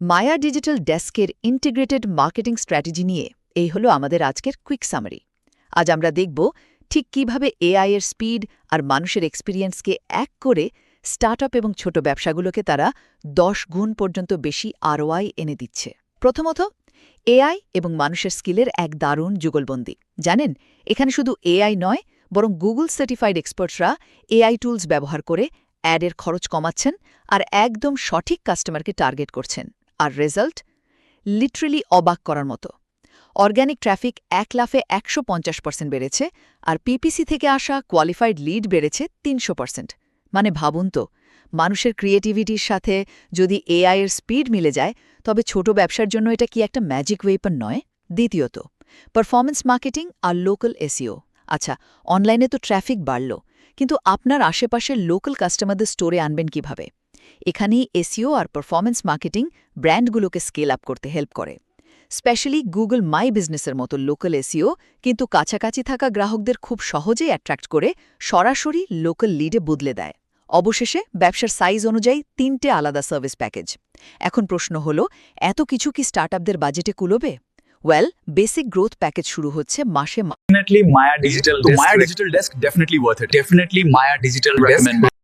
মায়া digital ডেস্কের integrated marketing strategy নিয়ে এই হলো আমাদের আজকের কুইক সামারি। আজ আমরা দেখব ঠিক কিভাবে এআই এর স্পিড আর মানুষের এক্সপিরিয়েন্সকে এক করে স্টার্টআপ এবং ছোট ব্যবসাগুলোকে তারা 10 গুণ পর্যন্ত বেশি আরওআই এনে দিচ্ছে। প্রথমত, এআই এবং মানুষের স্কিলের এক দারুণ যুগলবন্দি। জানেন, এখানে শুধু এআই নয়, বরং গুগল সার্টিফাইড এক্সপার্টসরা এআই টুলস ব্যবহার করে অ্যাডের খরচ কমাচ্ছেন আর একদম সঠিক কাস্টমারকে টার্গেট করছেন। আর রেজাল্ট লিটারেলি অবাক করার মতো। অর্গ্যানিক ট্রাফিক 1 লাফে 150% বেড়েছে, আর পিপিসি থেকে আসা কোয়ালিফাইড লিড বেড়েছে 300%। মানে ভাবুন তো, মানুষের ক্রিয়েটিভিটির সাথে যদি এআই এর স্পিড মিলে যায়, তবে ছোট ব্যবসার জন্য এটা কি একটা ম্যাজিক ওয়েপন নয়? দ্বিতীয়ত, পারফরম্যান্স মার্কেটিং আর লোকাল এসইও। আচ্ছা, অনলাইনে তো ট্রাফিক বাড়ল, কিন্তু আপনার আশেপাশের লোকাল কাস্টমারদের স্টোরে আনবেন কিভাবে? এখানেই এসইও আর পারফরম্যান্স মার্কেটিং ব্র্যান্ডগুলোকে স্কেল আপ করতে হেল্প করে। স্পেশালি গুগল মাই বিজনেসের মতো লোকাল এসইও কিন্তু কাছাকাছি থাকা গ্রাহকদের খুব সহজেই অ্যাট্রাক্ট করে সরাসরি লোকাল লিডে বদলে দেয়। অবশেষে ব্যবসার সাইজ অনুযায়ী 3টে আলাদা সার্ভিস প্যাকেজ। এখন প্রশ্ন হলো, এত কিছু কি স্টার্টআপদের বাজেটে কুলোবে? ওয়েল, বেসিক গ্রোথ প্যাকেজ শুরু হচ্ছে মাসে Definitely Maya Digital Desk. Maya Digital Desk definitely worth it. Definitely Maya Digital Desk.